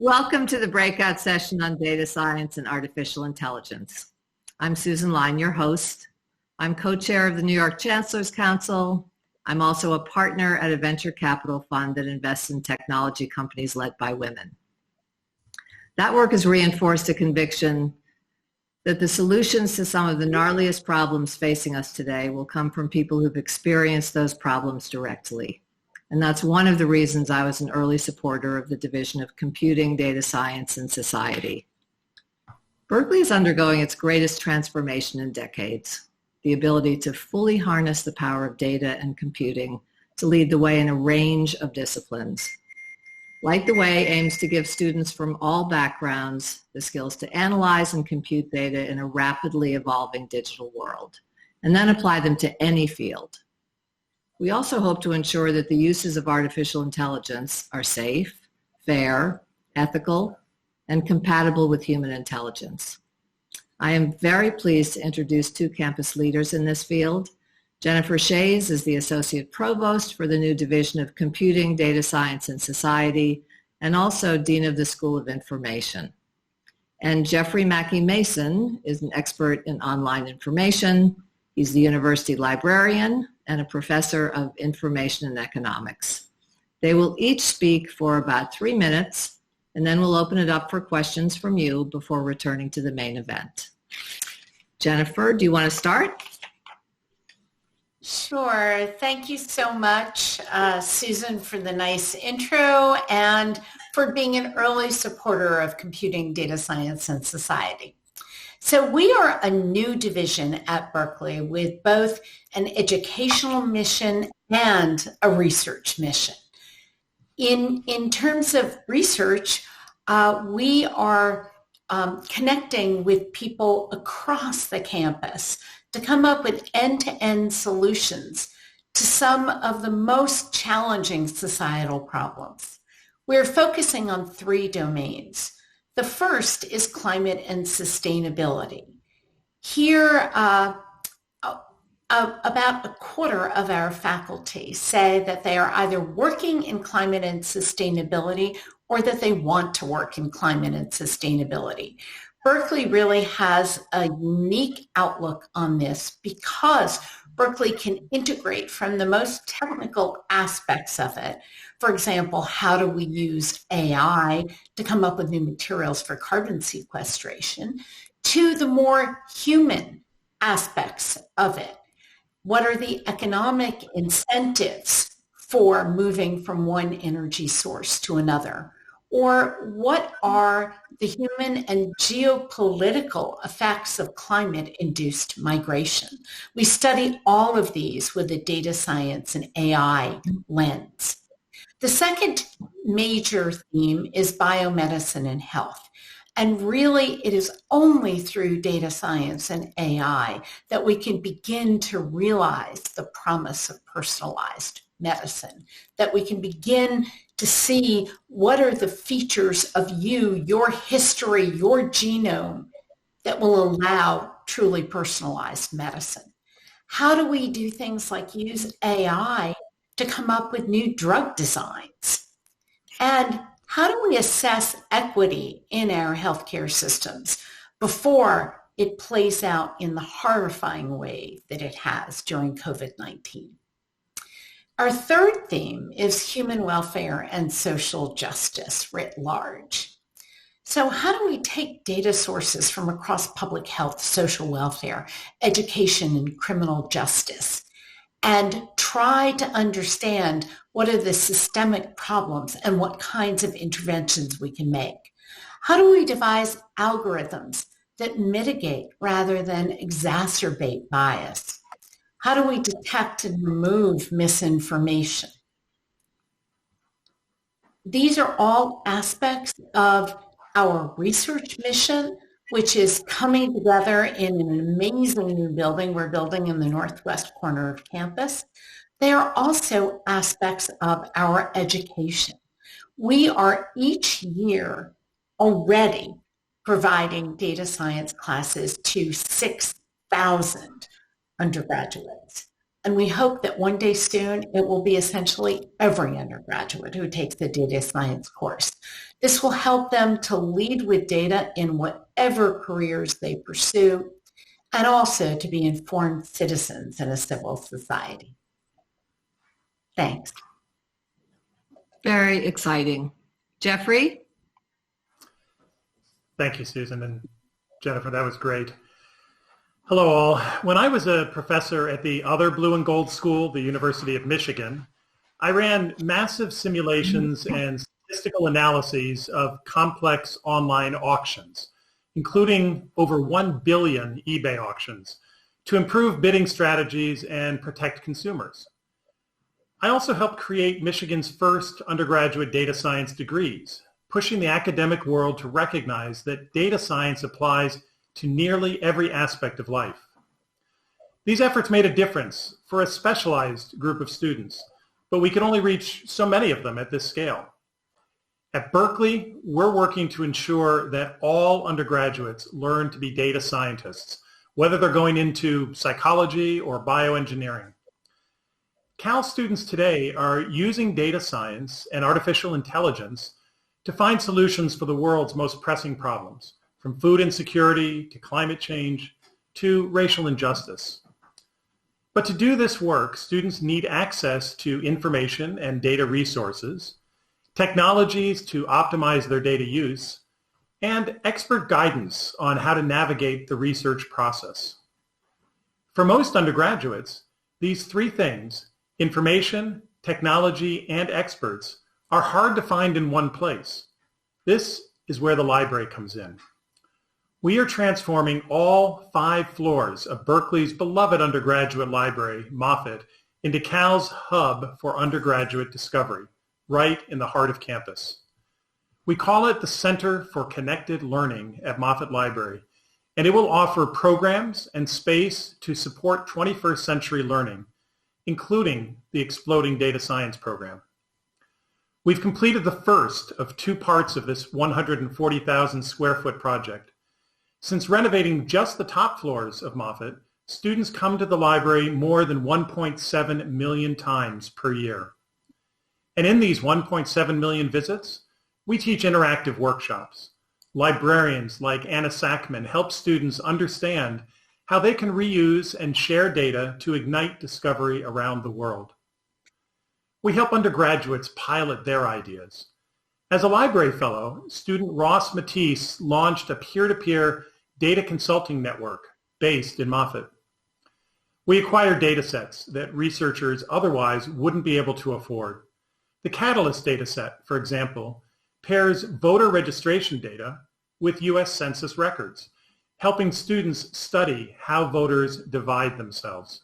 Welcome to the breakout session on data science and artificial intelligence. I'm Susan Line, your host. I'm co-chair of the New York Chancellor's Council. I'm also a partner at a venture capital fund that invests in technology companies led by women. That work has reinforced a conviction that the solutions to some of the gnarliest problems facing us today will come from people who've experienced those problems directly. And that's one of the reasons I was an early supporter of the Division of Computing, Data Science, and Society. Berkeley is undergoing its greatest transformation in decades, the ability to fully harness the power of data and computing to lead the way in a range of disciplines. Light the Way aims to give students from all backgrounds the skills to analyze and compute data in a rapidly evolving digital world, and then apply them to any field. We also hope to ensure that the uses of artificial intelligence are safe, fair, ethical, and compatible with human intelligence. I am very pleased to introduce two campus leaders in this field. Jennifer Shays is the Associate Provost for the new Division of Computing, Data Science, and Society, and also Dean of the School of Information. And Jeffrey Mackey Mason is an expert in online information. He's the university librarian and a professor of information and economics. They will each speak for about 3 minutes, and then we'll open it up for questions from you before returning to the main event. Jennifer, do you want to start? Sure. Thank you so much, Susan, for the nice intro and for being an early supporter of Computing, Data Science, and Society. So we are a new division at Berkeley with both an educational mission and a research mission. In terms of research, we are connecting with people across the campus to come up with end-to-end solutions to some of the most challenging societal problems. We're focusing on 3 domains. The first is climate and sustainability. Here, about a quarter of our faculty say that they are either working in climate and sustainability or that they want to work in climate and sustainability. Berkeley really has a unique outlook on this because Berkeley can integrate from the most technical aspects of it. For example, how do we use AI to come up with new materials for carbon sequestration, to the more human aspects of it. What are the economic incentives for moving from one energy source to another? Or what are the human and geopolitical effects of climate-induced migration? We study all of these with a data science and AI lens. The second major theme is biomedicine and health. And really, it is only through data science and AI that we can begin to realize the promise of personalized medicine, that we can begin to see what are the features of you, your history, your genome that will allow truly personalized medicine. How do we do things like use AI to come up with new drug designs? And how do we assess equity in our healthcare systems before it plays out in the horrifying way that it has during COVID-19? Our third theme is human welfare and social justice writ large. So how do we take data sources from across public health, social welfare, education, and criminal justice and try to understand what are the systemic problems and what kinds of interventions we can make? How do we devise algorithms that mitigate rather than exacerbate bias? How do we detect and remove misinformation? These are all aspects of our research mission, which is coming together in an amazing new building we're building in the northwest corner of campus. They are also aspects of our education. We are each year already providing data science classes to 6,000 undergraduates. And we hope that one day soon it will be essentially every undergraduate who takes the data science course. This will help them to lead with data in whatever careers they pursue, and also to be informed citizens in a civil society. Thanks. Very exciting. Jeffrey? Thank you, Susan and Jennifer. That was great. Hello, all. When I was a professor at the other blue and gold school, the University of Michigan, I ran massive simulations and statistical analyses of complex online auctions, including over 1 billion eBay auctions, to improve bidding strategies and protect consumers. I also helped create Michigan's first undergraduate data science degrees, pushing the academic world to recognize that data science applies to nearly every aspect of life. These efforts made a difference for a specialized group of students, but we could only reach so many of them at this scale. At Berkeley, we're working to ensure that all undergraduates learn to be data scientists, whether they're going into psychology or bioengineering. Cal students today are using data science and artificial intelligence to find solutions for the world's most pressing problems, from food insecurity to climate change to racial injustice. But to do this work, students need access to information and data resources, technologies to optimize their data use, and expert guidance on how to navigate the research process. For most undergraduates, these three things, information, technology, and experts, are hard to find in one place. This is where the library comes in. We are transforming all 5 floors of Berkeley's beloved undergraduate library, Moffitt, into Cal's hub for undergraduate discovery, right in the heart of campus. We call it the Center for Connected Learning at Moffitt Library, and it will offer programs and space to support 21st century learning, including the exploding data science program. We've completed the first of 2 parts of this 140,000 square foot project. Since renovating just the top floors of Moffitt, students come to the library more than 1.7 million times per year. And in these 1.7 million visits, we teach interactive workshops. Librarians like Anna Sackman help students understand how they can reuse and share data to ignite discovery around the world. We help undergraduates pilot their ideas. As a library fellow, student Ross Matisse launched a peer-to-peer data consulting network based in Moffitt. We acquire data sets that researchers otherwise wouldn't be able to afford. The Catalyst dataset, for example, pairs voter registration data with U.S. Census records, helping students study how voters divide themselves.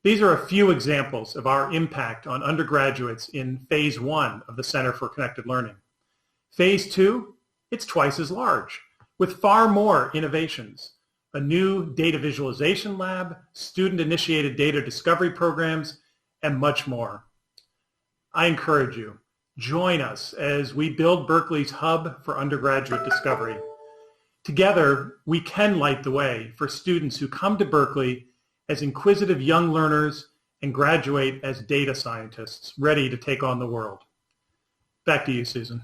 These are a few examples of our impact on undergraduates in Phase 1 of the Center for Connected Learning. Phase 2, it's twice as large, with far more innovations, a new data visualization lab, student-initiated data discovery programs, and much more. I encourage you, join us as we build Berkeley's hub for undergraduate discovery. Together, we can light the way for students who come to Berkeley as inquisitive young learners and graduate as data scientists ready to take on the world. Back to you, Susan.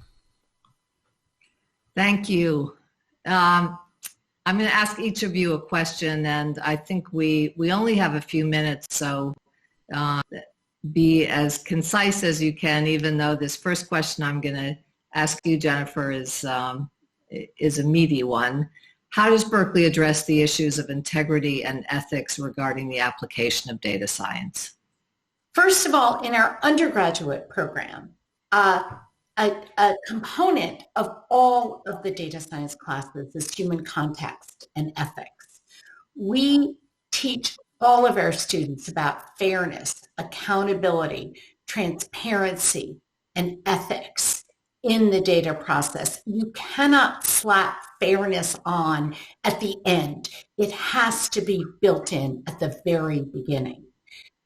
Thank you. I'm going to ask each of you a question, and I think we only have a few minutes, so be as concise as you can, even though this first question I'm going to ask you, Jennifer, is a meaty one. How does Berkeley address the issues of integrity and ethics regarding the application of data science? First of all, in our undergraduate program, a component of all of the data science classes is human context and ethics. We teach all of our students about fairness, accountability, transparency, and ethics in the data process. You cannot slap fairness on at the end. It has to be built in at the very beginning.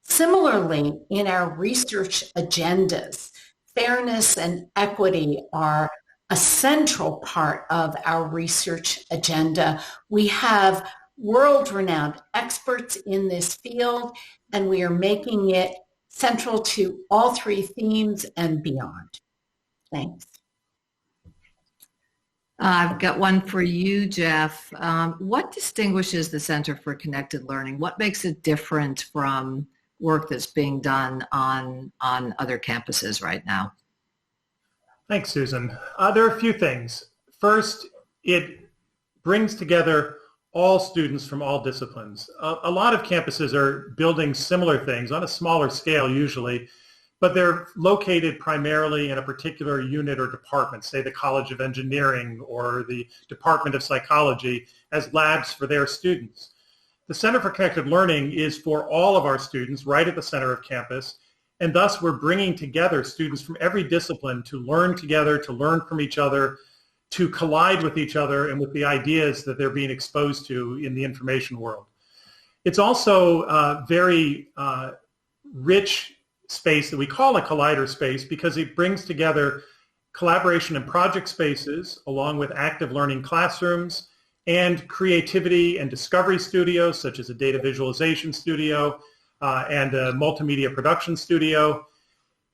Similarly, in our research agendas, fairness and equity are a central part of our research agenda. We have world-renowned experts in this field and we are making it central to all three themes and beyond. Thanks. I've got one for you, Jeff. What distinguishes the Center for Connected Learning? What makes it different from work that's being done on other campuses right now? Thanks, Susan. There are a few things. First, it brings together all students from all disciplines. A lot of campuses are building similar things on a smaller scale usually, but they're located primarily in a particular unit or department, say the College of Engineering or the Department of Psychology, as labs for their students. The Center for Connected Learning is for all of our students right at the center of campus, and thus we're bringing together students from every discipline to learn together, to learn from each other, to collide with each other and with the ideas that they're being exposed to in the information world. It's also a very rich space that we call a collider space because it brings together collaboration and project spaces along with active learning classrooms and creativity and discovery studios such as a data visualization studio and a multimedia production studio,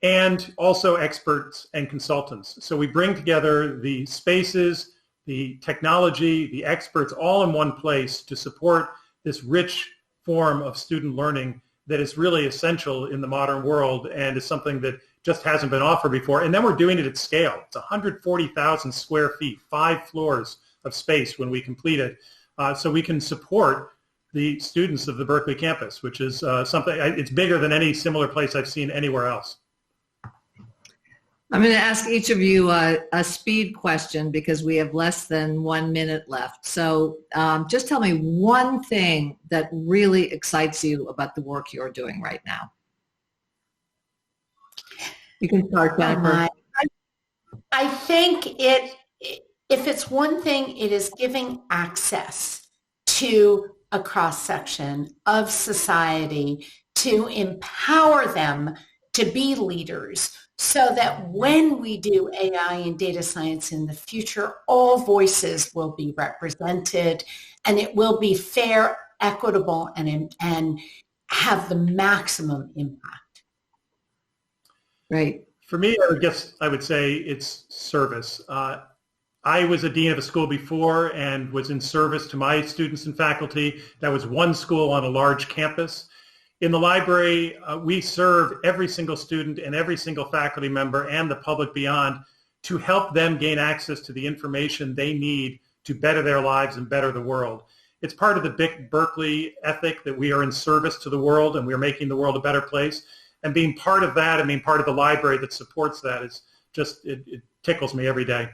and also experts and consultants. So we bring together the spaces, the technology, the experts all in one place to support this rich form of student learning that is really essential in the modern world and is something that just hasn't been offered before. And then we're doing it at scale. It's 140,000 square feet, 5 floors of space when we complete it. So we can support the students of the Berkeley campus, which is something, it's bigger than any similar place I've seen anywhere else. I'm going to ask each of you a speed question because we have less than 1 minute left. So just tell me one thing that really excites you about the work you're doing right now. You can start, Jennifer. I think if it's one thing, it is giving access to a cross-section of society to empower them to be leaders, so that when we do AI and data science in the future, all voices will be represented and it will be fair, equitable, and have the maximum impact. Right. For me, I guess I would say it's service. I was a dean of a school before and was in service to my students and faculty. That was one school on a large campus. In the library, we serve every single student and every single faculty member and the public beyond to help them gain access to the information they need to better their lives and better the world. It's part of the Berkeley ethic that we are in service to the world and we're making the world a better place. And being part of that and being part of the library that supports that is just, it tickles me every day.